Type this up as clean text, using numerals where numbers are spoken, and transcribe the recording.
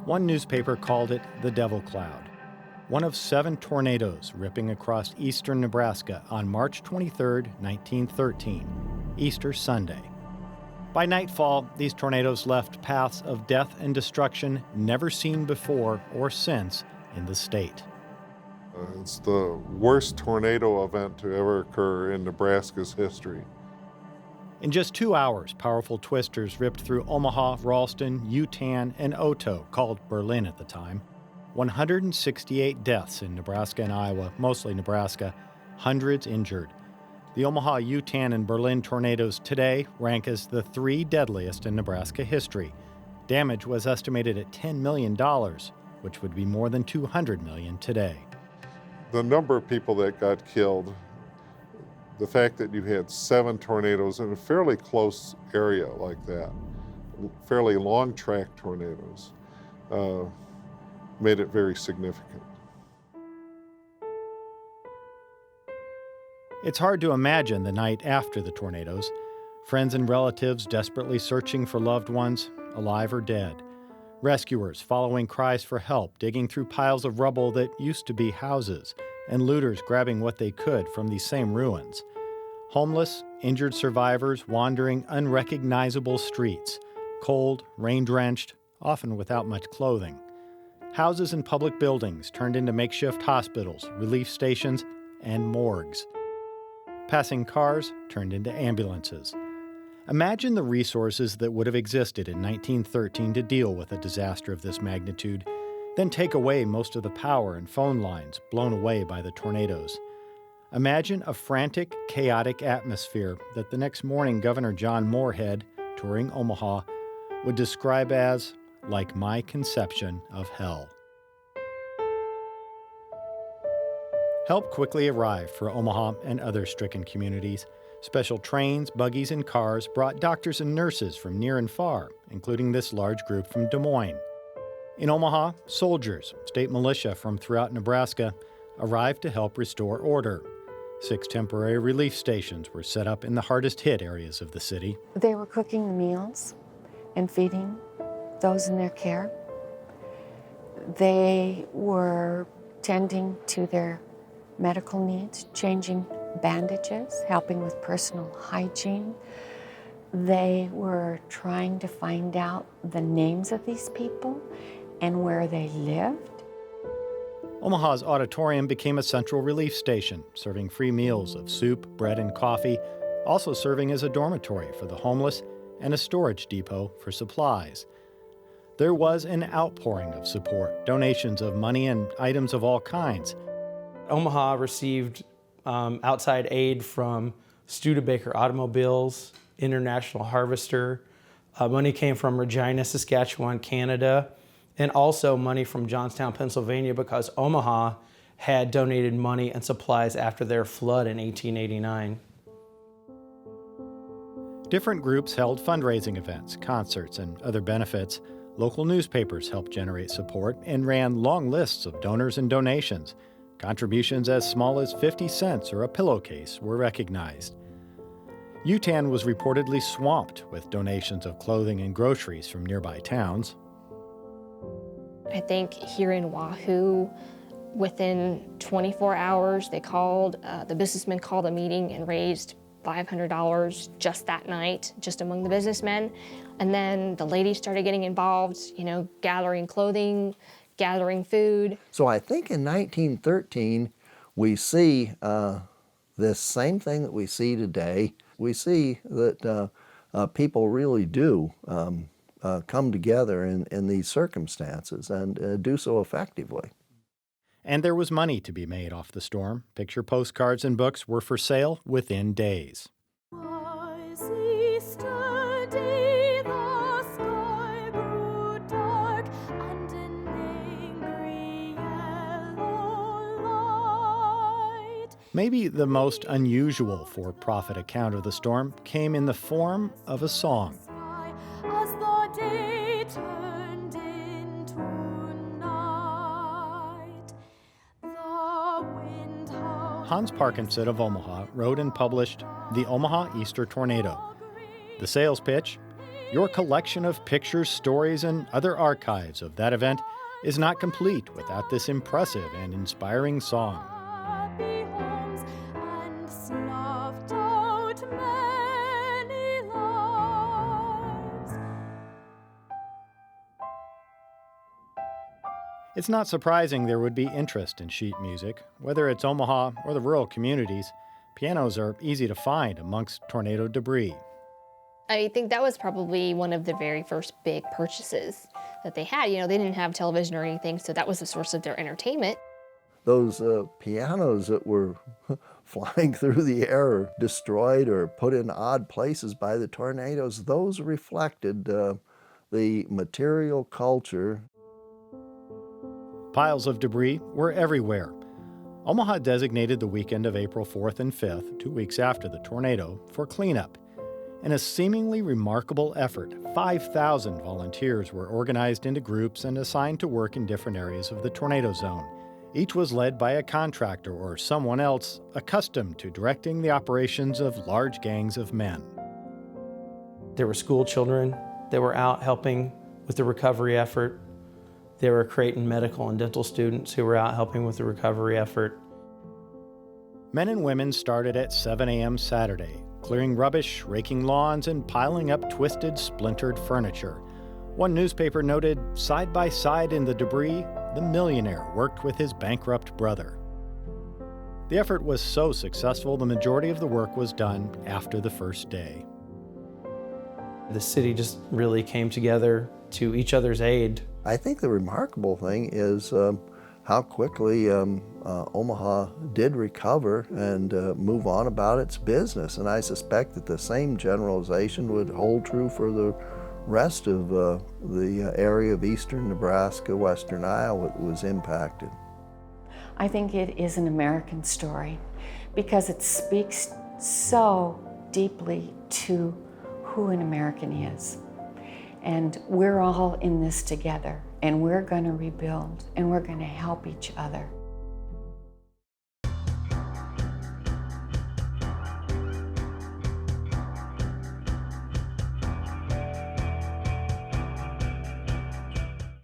One newspaper called it the Devil Cloud, one of 7 tornadoes ripping across eastern Nebraska on March 23, 1913, Easter Sunday. By nightfall, these tornadoes left paths of death and destruction never seen before or since in the state. It's the worst tornado event to ever occur in Nebraska's history. In just 2 hours, powerful twisters ripped through Omaha, Ralston, Yutan, and Otoe, called Berlin at the time. 168 deaths in Nebraska and Iowa, mostly Nebraska, hundreds injured. The Omaha, Yutan, and Berlin tornadoes today rank as the 3 deadliest in Nebraska history. Damage was estimated at $10 million, which would be more than $200 million today. The number of people that got killed, the fact that you had 7 tornadoes in a fairly close area like that, fairly long track tornadoes, made it very significant. It's hard to imagine the night after the tornadoes. Friends and relatives desperately searching for loved ones, alive or dead. Rescuers following cries for help, digging through piles of rubble that used to be houses, and looters grabbing what they could from these same ruins. Homeless, injured survivors wandering unrecognizable streets, cold, rain-drenched, often without much clothing. Houses and public buildings turned into makeshift hospitals, relief stations, and morgues. Passing cars turned into ambulances. Imagine the resources that would have existed in 1913 to deal with a disaster of this magnitude, then take away most of the power and phone lines blown away by the tornadoes. Imagine a frantic, chaotic atmosphere that the next morning Governor John Moorhead, touring Omaha, would describe as like my conception of hell. Help quickly arrived for Omaha and other stricken communities. Special trains, buggies, and cars brought doctors and nurses from near and far, including this large group from Des Moines. In Omaha, soldiers, state militia from throughout Nebraska, arrived to help restore order. 6 temporary relief stations were set up in the hardest hit areas of the city. They were cooking meals and feeding those in their care. They were tending to their medical needs, changing bandages, helping with personal hygiene. They were trying to find out the names of these people and where they lived. Omaha's auditorium became a central relief station, serving free meals of soup, bread, and coffee, also serving as a dormitory for the homeless and a storage depot for supplies. There was an outpouring of support, donations of money and items of all kinds. Omaha received outside aid from Studebaker Automobiles, International Harvester. Money came from Regina, Saskatchewan, Canada, and also money from Johnstown, Pennsylvania, because Omaha had donated money and supplies after their flood in 1889. Different groups held fundraising events, concerts, and other benefits. Local newspapers helped generate support and ran long lists of donors and donations. Contributions as small as 50 cents or a pillowcase were recognized. Yutan was reportedly swamped with donations of clothing and groceries from nearby towns. I think here in Wahoo, within 24 hours, the businessmen called a meeting and raised $500 just that night, just among the businessmen. And then the ladies started getting involved, gathering clothing, gathering food. So I think in 1913, we see this same thing that we see today. We see that people really do come together in these circumstances and do so effectively. And there was money to be made off the storm. Picture postcards and books were for sale within days. Maybe the most unusual for-profit account of the storm came in the form of a song. Hans Parkinson of Omaha wrote and published The Omaha Easter Tornado. The sales pitch: Your collection of pictures, stories, and other archives of that event is not complete without this impressive and inspiring song. Happy homes and snuffed out many lives. It's not surprising there would be interest in sheet music. Whether it's Omaha or the rural communities, pianos are easy to find amongst tornado debris. I think that was probably one of the very first big purchases that they had. You know, they didn't have television or anything, so that was the source of their entertainment. Those pianos that were flying through the air, or destroyed or put in odd places by the tornadoes, those reflected the material culture. Piles of debris were everywhere. Omaha designated the weekend of April 4th and 5th, 2 weeks after the tornado, for cleanup. In a seemingly remarkable effort, 5,000 volunteers were organized into groups and assigned to work in different areas of the tornado zone. Each was led by a contractor or someone else accustomed to directing the operations of large gangs of men. There were school children that were out helping with the recovery effort. There were Creighton medical and dental students who were out helping with the recovery effort. Men and women started at 7 a.m. Saturday, clearing rubbish, raking lawns, and piling up twisted, splintered furniture. One newspaper noted, side by side in the debris, the millionaire worked with his bankrupt brother. The effort was so successful, the majority of the work was done after the first day. The city just really came together to each other's aid. I think the remarkable thing is how quickly Omaha did recover and move on about its business. And I suspect that the same generalization would hold true for the rest of the area of eastern Nebraska, western Iowa that was impacted. I think it is an American story because it speaks so deeply to who an American is. And we're all in this together, and we're going to rebuild, and we're going to help each other.